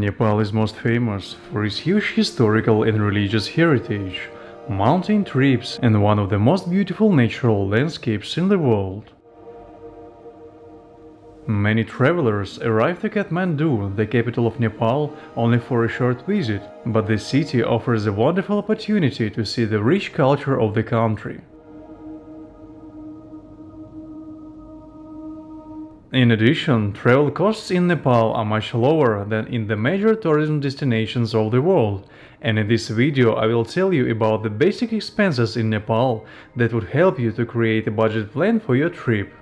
Nepal is most famous for its huge historical and religious heritage, mountain trips, and one of the most beautiful natural landscapes in the world. Many travelers arrive to Kathmandu, the capital of Nepal, only for a short visit, but the city offers a wonderful opportunity to see the rich culture of the country. In addition, travel costs in Nepal are much lower than in the major tourism destinations of the world, and in this video I will tell you about the basic expenses in Nepal that would help you to create a budget plan for your trip.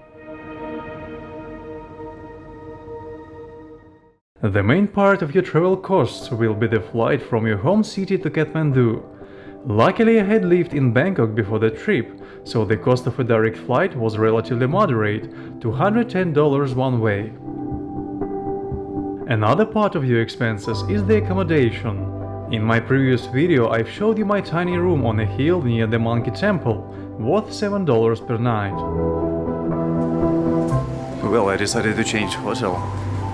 The main part of your travel costs will be the flight from your home city to Kathmandu. Luckily, I had lived in Bangkok before the trip, so the cost of a direct flight was relatively moderate, $210 one way. Another part of your expenses is the accommodation. In my previous video, I've showed you my tiny room on a hill near the Monkey Temple, worth $7 per night. Well, I decided to change hotel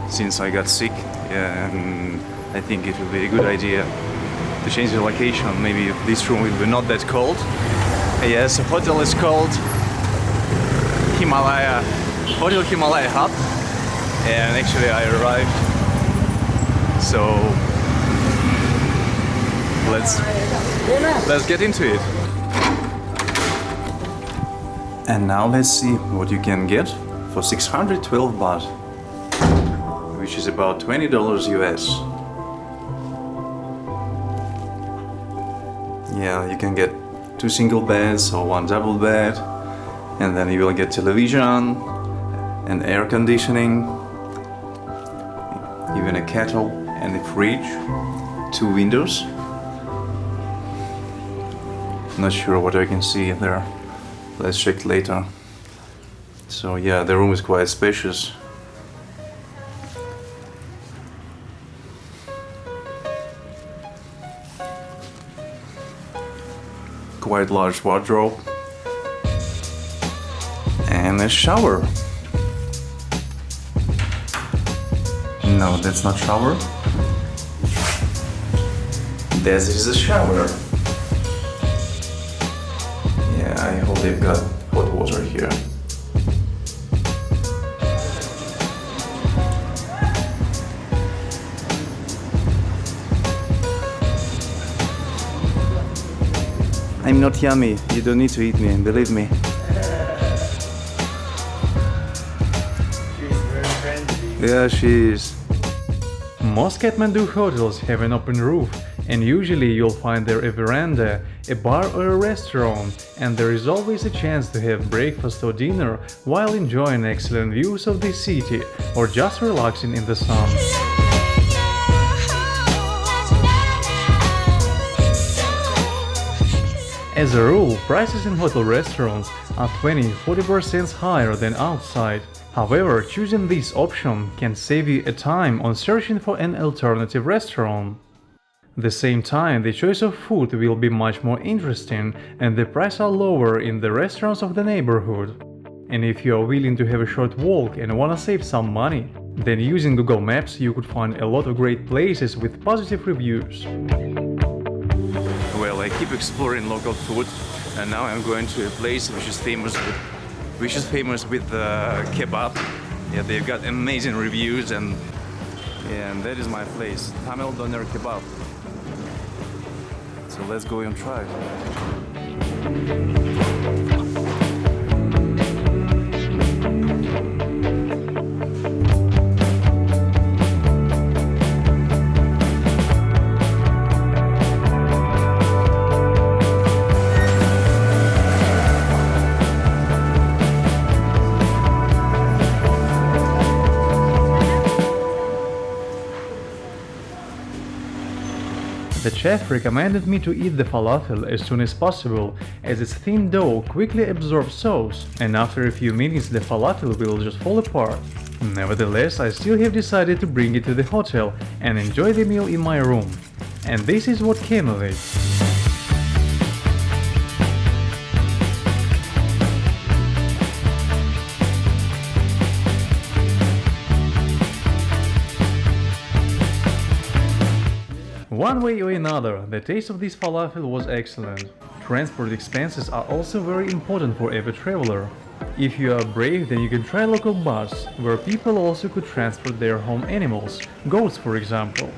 since I got sick, and I think it will be a good idea to change the location. Maybe this room will be not that cold. Yes, the hotel is called Hotel Himalaya Hut, and actually I arrived. So let's get into it. And now let's see what you can get for 612 baht, which is about $20 US. Yeah, you can get 2 single beds or 1 double bed, and then you will get television and air conditioning, even a kettle and a fridge, 2 windows. Not sure what I can see there. Let's check later. So yeah, the room is quite spacious. Quite large wardrobe and a shower. No, that's not shower. This is a shower. Yeah, I hope they've got hot water here. I'm not yummy, you don't need to eat me, believe me. She's very friendly. Yeah, she is. Most Kathmandu hotels have an open roof, and usually you'll find there a veranda, a bar or a restaurant, and there is always a chance to have breakfast or dinner while enjoying excellent views of the city or just relaxing in the sun. As a rule, prices in hotel restaurants are 20–40% higher than outside. However, choosing this option can save you a time on searching for an alternative restaurant. At the same time, the choice of food will be much more interesting and the prices are lower in the restaurants of the neighborhood. And if you are willing to have a short walk and want to save some money, then using Google Maps you could find a lot of great places with positive reviews. Well, I keep exploring local food, and now I'm going to a place which is famous with kebab. Yeah, they've got amazing reviews, and that is my place, Tamil Doner Kebab. So let's go and try. The chef recommended me to eat the falafel as soon as possible, as its thin dough quickly absorbs sauce, and after a few minutes the falafel will just fall apart. Nevertheless, I still have decided to bring it to the hotel and enjoy the meal in my room. And this is what came of it. One way or another, the taste of this falafel was excellent. Transport expenses are also very important for every traveler. If you are brave, then you can try local bus, where people also could transport their home animals, goats for example.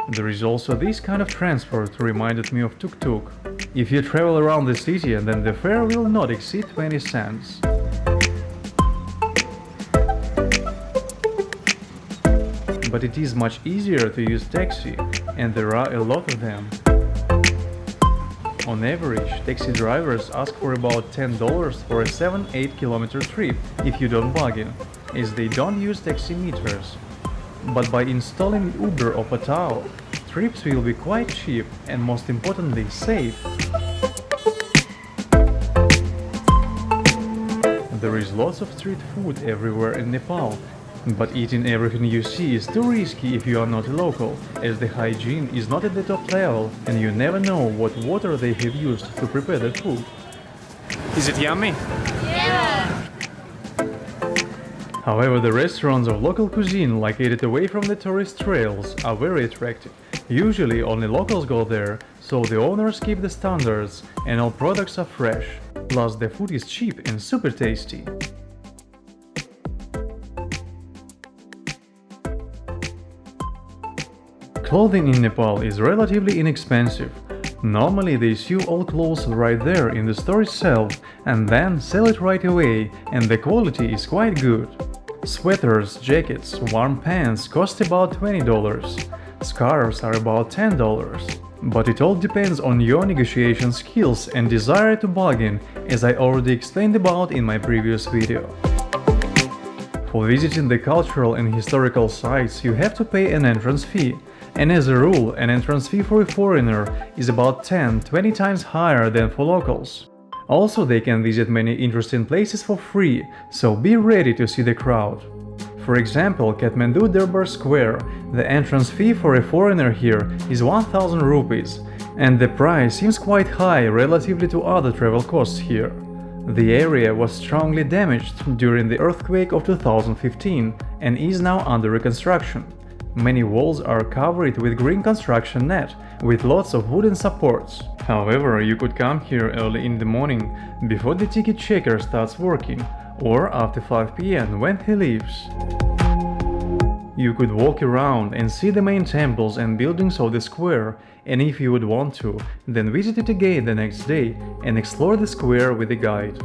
There is also this kind of transport reminded me of tuk-tuk. If you travel around the city, then the fare will not exceed 20 cents. But it is much easier to use taxi, and there are a lot of them. On average, taxi drivers ask for about $10 for a 7-8 kilometer trip if you don't bargain, as they don't use taxi meters. But by installing Uber or Patao, trips will be quite cheap and most importantly safe. There is lots of street food everywhere in Nepal, but eating everything you see is too risky if you are not a local, as the hygiene is not at the top level and you never know what water they have used to prepare the food. Is it yummy? Yeah! However, the restaurants of local cuisine located away from the tourist trails are very attractive. Usually only locals go there, so the owners keep the standards and all products are fresh. Plus the food is cheap and super tasty. Clothing in Nepal is relatively inexpensive. Normally they sew all clothes right there in the store itself and then sell it right away, and the quality is quite good. Sweaters, jackets, warm pants cost about $20. Scarves are about $10. But it all depends on your negotiation skills and desire to bargain, as I already explained about in my previous video. For visiting the cultural and historical sites, you have to pay an entrance fee. And as a rule, an entrance fee for a foreigner is about 10-20 times higher than for locals. Also, they can visit many interesting places for free, so be ready to see the crowd. For example, Kathmandu Durbar Square, the entrance fee for a foreigner here is 1000 rupees, and the price seems quite high relatively to other travel costs here. The area was strongly damaged during the earthquake of 2015 and is now under reconstruction. Many walls are covered with green construction net, with lots of wooden supports. However, you could come here early in the morning, before the ticket checker starts working, or after 5 p.m. when he leaves. You could walk around and see the main temples and buildings of the square, and if you would want to, then visit it again the next day and explore the square with a guide.